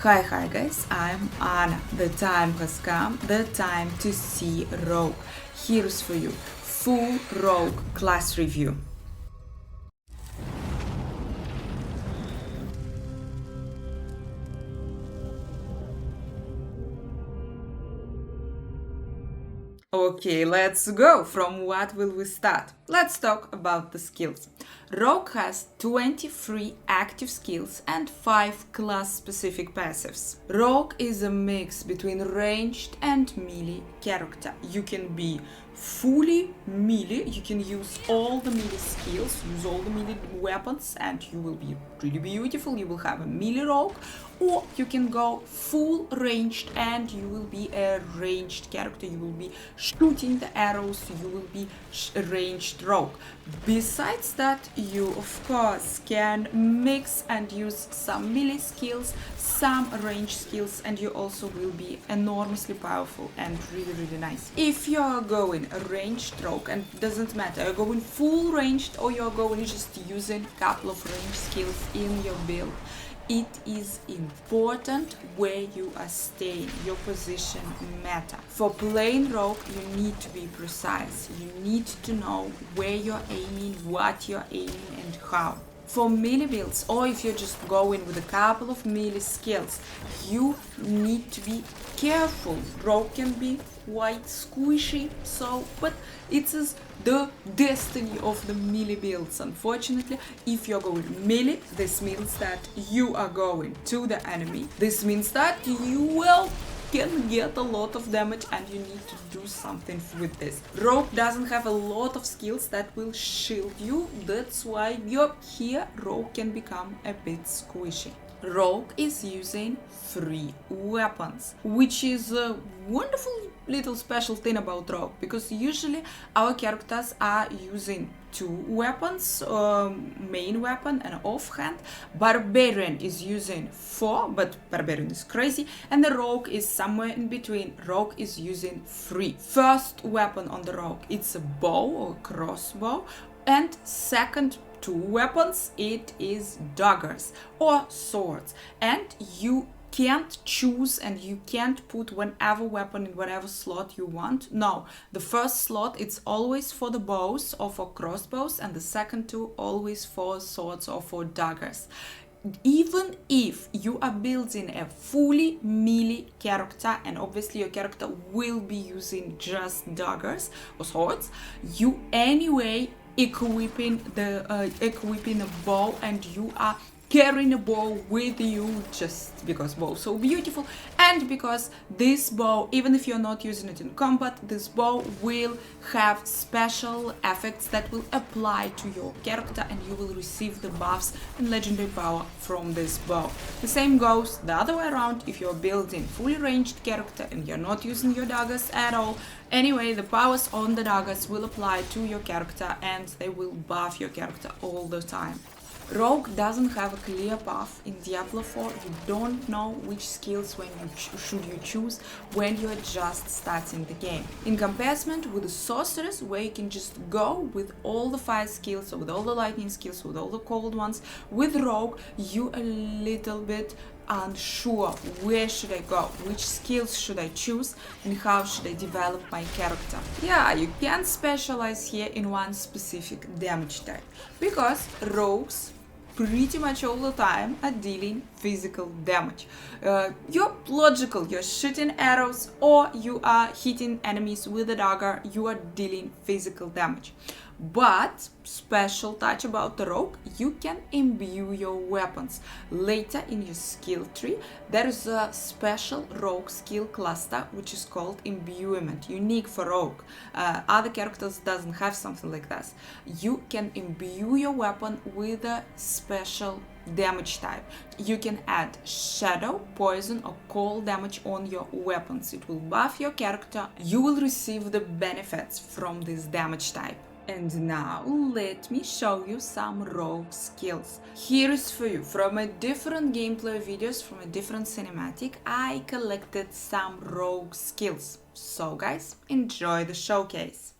Hi guys, I'm Anna. The time has come, the time to see Rogue. Here's for you, full Rogue class review. Okay, let's go. From what will we start? Let's talk about the skills. Rogue has 23 active skills and 5 class-specific passives. Rogue is a mix between ranged and melee character. You can be fully melee, you can use all the melee skills, use all the melee weapons, and you will be really beautiful. You will have a melee rogue, or you can go full ranged and you will be a ranged character. You will be shooting the arrows, you will be a ranged rogue. Besides that, you of course can mix and use some melee skills, some ranged skills, and you also will be enormously powerful and really nice. If you're going a ranged rogue, and it doesn't matter, you're going full ranged or you're going just using a couple of ranged skills in your build, it is important where you are staying. Your position matter. For playing rogue, you need to be precise. You need to know where you're aiming, what you're aiming, and how. For melee builds, or if you're just going with a couple of melee skills, you need to be careful. Rogue can be quite squishy, but it is the destiny of the melee builds. Unfortunately, if you're going melee, this means that you are going to the enemy. This means that you can get a lot of damage and you need to do something with this. Rogue doesn't have a lot of skills that will shield you. That's why here Rogue can become a bit squishy. Rogue is using 3 weapons, which is a wonderful little special thing about Rogue, because usually our characters are using 2 weapons, main weapon and offhand. Barbarian is using 4, but Barbarian is crazy, and the Rogue is somewhere in between. Rogue is using 3. First weapon on the Rogue, it's a bow or crossbow, and second 2 weapons, it is daggers or swords, and you can't choose and you can't put whatever weapon in whatever slot you want. No, the first slot it's always for the bows or for crossbows, and the second 2 always for swords or for daggers. Even if you are building a fully melee character, and obviously your character will be using just daggers or swords, you anyway equipping a bow, and you are carrying a bow with you just because bow is so beautiful, and because this bow, even if you're not using it in combat, this bow will have special effects that will apply to your character, and you will receive the buffs and legendary power from this bow. The same goes the other way around. If you're building fully ranged character and you're not using your daggers at all, anyway, the powers on the daggers will apply to your character and they will buff your character all the time. Rogue doesn't have a clear path in Diablo 4. You don't know which skills should you choose when you're just starting the game. In comparison with the sorceress, where you can just go with all the fire skills, or with all the lightning skills, with all the cold ones, with Rogue, you a little bit unsure where should I go, which skills should I choose, and how should I develop my character. Yeah, you can't specialize here in one specific damage type, because rogues pretty much all the time are dealing physical damage. You're logical, you're shooting arrows or you are hitting enemies with a dagger, you are dealing physical damage. But special touch about the rogue, you can imbue your weapons. Later in your skill tree, there is a special rogue skill cluster which is called imbuement, unique for rogue. Other characters doesn't have something like this. You can imbue your weapon with a special damage type. You can add shadow, poison or cold damage on your weapons. It will buff your character. You will receive the benefits from this damage type. And now let me show you some rogue skills. Here is for you, from a different gameplay videos, from a different cinematic, I collected some rogue skills. So guys, enjoy the showcase.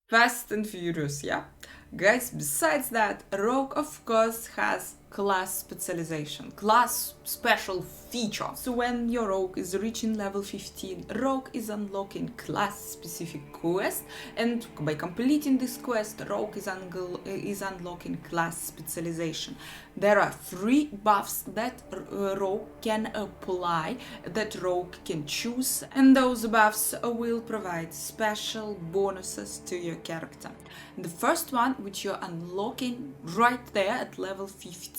Fast and Furious, yeah. Guys, besides that, Rogue of course has class specialization, class special feature. So when your Rogue is reaching level 15, Rogue is unlocking class specific quest, and by completing this quest, Rogue is unlocking class specialization. There are 3 buffs that Rogue can apply, that Rogue can choose, and those buffs will provide special bonuses to your character. The first one, which you're unlocking right there at level 15,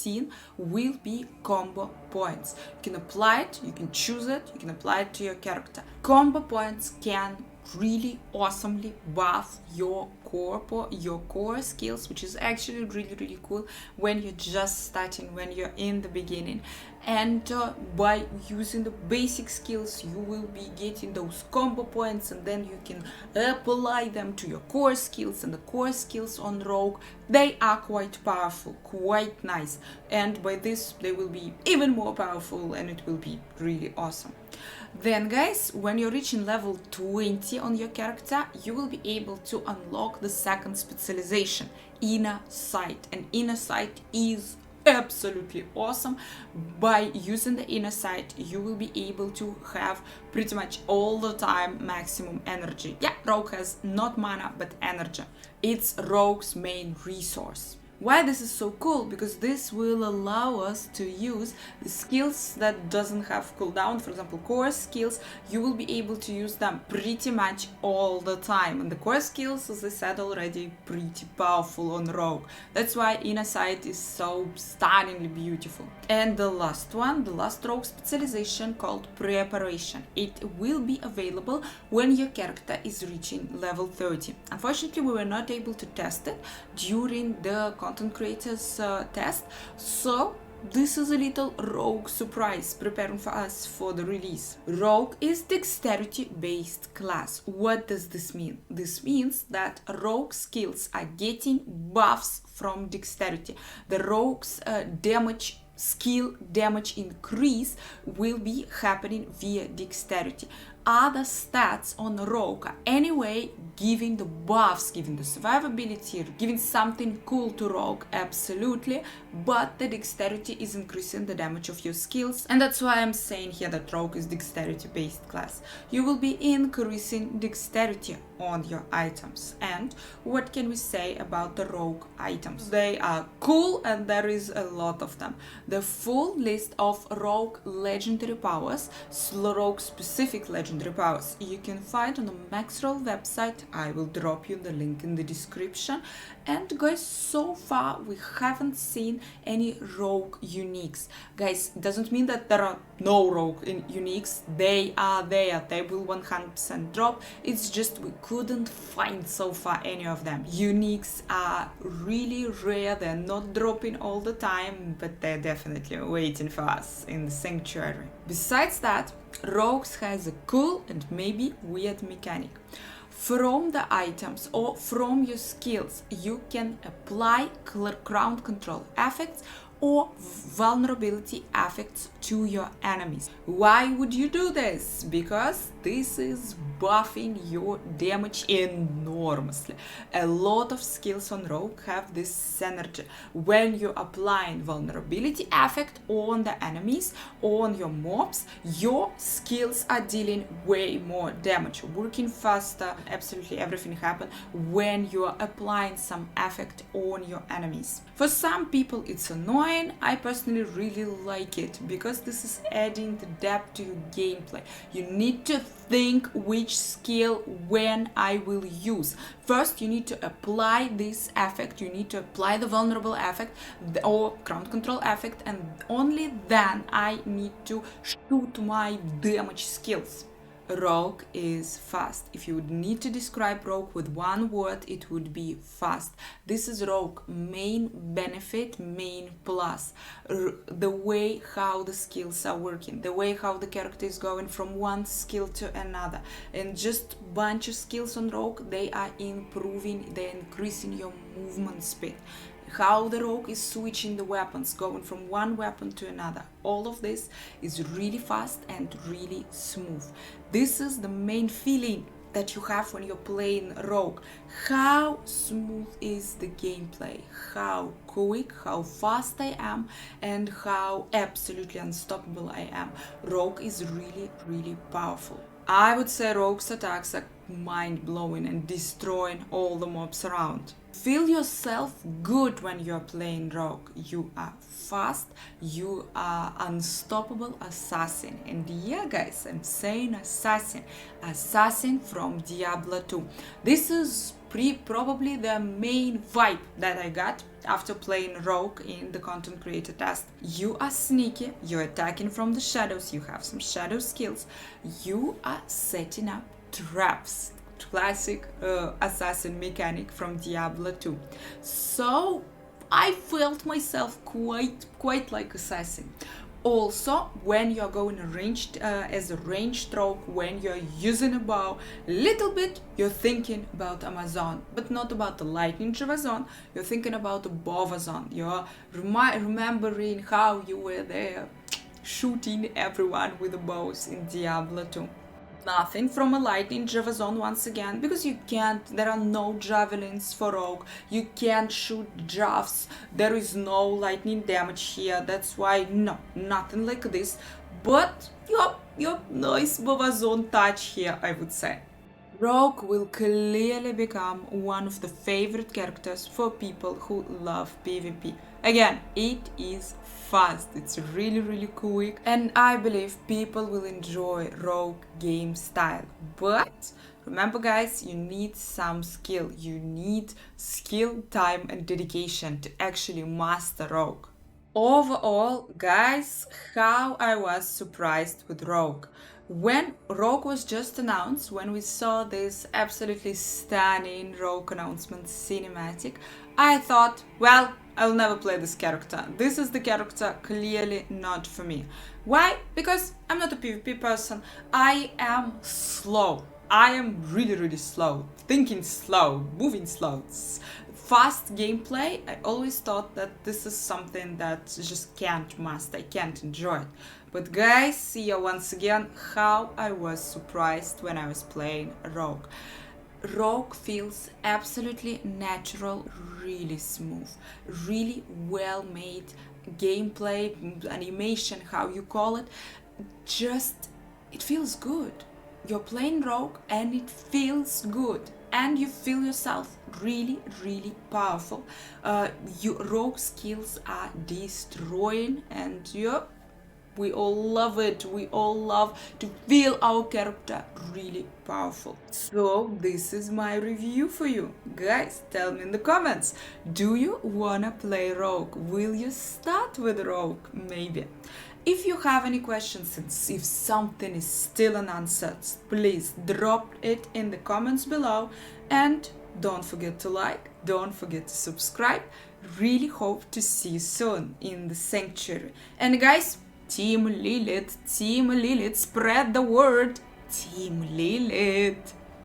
will be combo points. You can apply it, you can choose it, you can apply it to your character. Combo points can really awesomely buff your core skills, which is actually really cool when you're just starting, when you're in the beginning. And by using the basic skills, you will be getting those combo points, and then you can apply them to your core skills. And the core skills on Rogue, they are quite powerful, quite nice, and by this they will be even more powerful, and it will be really awesome. Then guys, when you're reaching level 20 on your character, you will be able to unlock the second specialization, Inner Sight. And Inner Sight is absolutely awesome. By using the Inner Sight, you will be able to have pretty much all the time maximum energy. Yeah, Rogue has not mana but energy. It's Rogue's main resource. Why this is so cool? Because this will allow us to use the skills that doesn't have cooldown. For example, core skills, you will be able to use them pretty much all the time. And the core skills, as I said already, pretty powerful on Rogue. That's why Inner Sight is so stunningly beautiful. And the last one, the last Rogue specialization, called Preparation. It will be available when your character is reaching level 30. Unfortunately, we were not able to test it during the content creators test, so this is a little Rogue surprise preparing for us for the release. Rogue is dexterity based class. What does this mean? This means that Rogue skills are getting buffs from dexterity. The Rogue's skill damage increase will be happening via dexterity. Other stats on Rogue are anyway giving the buffs, giving the survivability, giving something cool to Rogue, absolutely, but the dexterity is increasing the damage of your skills, and that's why I'm saying here that Rogue is dexterity based class. You will be increasing dexterity on your items. And what can we say about the Rogue items? They are cool, and there is a lot of them. The full list of Rogue legendary powers, Rogue specific legendary powers, you can find on the Maxroll website. I will drop you the link in the description. And guys, so far we haven't seen any Rogue uniques. Guys, it doesn't mean that there are no Rogue uniques. They are there. They will 100% drop. It's just we couldn't find so far any of them. Uniques are really rare. They're not dropping all the time, but they're definitely waiting for us in the sanctuary. Besides that, Rogues has a cool and maybe weird mechanic. From the items or from your skills, you can apply ground control effects or vulnerability effects to your enemies. Why would you do this? Because this is buffing your damage enormously. A lot of skills on Rogue have this synergy. When you're applying vulnerability effect on the enemies, on your mobs, your skills are dealing way more damage, working faster. Absolutely everything happens when you're applying some effect on your enemies. For some people it's annoying. I personally really like it because this is adding the depth to your gameplay. You need to think which skill when I will use. First, you need to apply this effect, you need to apply the vulnerable effect or ground control effect, and only then I need to shoot my damage skills. Rogue is fast. If you would need to describe Rogue with one word, it would be fast. This is Rogue main benefit, main plus. The way how the skills are working, the way how the character is going from one skill to another, and just bunch of skills on Rogue, they are improving, they're increasing your movement speed. How the Rogue is switching the weapons, going from one weapon to another. All of this is really fast and really smooth. This is the main feeling that you have when you're playing Rogue. How smooth is the gameplay, how quick, how fast I am, and how absolutely unstoppable I am. Rogue is really, really powerful. I would say Rogue's attacks are mind-blowing and destroying all the mobs around. Feel yourself good when you're playing Rogue. You are fast, you are unstoppable assassin. And yeah guys, I'm saying assassin from Diablo 2. This is probably the main vibe that I got after playing Rogue in the content creator test. You are sneaky, you're attacking from the shadows, you have some shadow skills, you are setting up traps. Classic assassin mechanic from Diablo 2. So I felt myself quite like assassin. Also, when you're going ranged as a ranged rogue, when you're using a bow, little bit you're thinking about Amazon, but not about the lightning Javazon. You're thinking about the Bovazon. You're remembering how you were there shooting everyone with the bows in Diablo 2. Nothing from a lightning Javazon once again, because you can't, there are no javelins for Rogue, you can't shoot javs, there is no lightning damage here, that's why no, nothing like this, but your nice Bovazon touch here, I would say. Rogue will clearly become one of the favorite characters for people who love PvP. Again, it is fast, it's really quick, and I believe people will enjoy Rogue game style. But remember guys, you need some skill. You need skill, time and dedication to actually master Rogue. Overall, guys, how I was surprised with Rogue. When Rogue was just announced, when we saw this absolutely stunning Rogue announcement cinematic, I thought, well, I'll never play this character. This is the character clearly not for me. Why? Because I'm not a PvP person. I am slow. I am really slow. Thinking slow, moving slow. Fast gameplay, I always thought that this is something that just can't master, I can't enjoy it. But guys, see you once again how I was surprised when I was playing Rogue. Rogue feels absolutely natural, really smooth, really well made gameplay, animation, how you call it. Just, it feels good. You're playing Rogue and it feels good. And you feel yourself really powerful. Your Rogue skills are destroying, and we all love it. We all love to feel our character really powerful. So this is my review for you. Guys, tell me in the comments, do you wanna play Rogue? Will you start with Rogue? Maybe. If you have any questions and if something is still unanswered, please drop it in the comments below, and don't forget to like, don't forget to subscribe. Really hope to see you soon in the sanctuary. And guys, Team Lilith, spread the word. Team Lilith.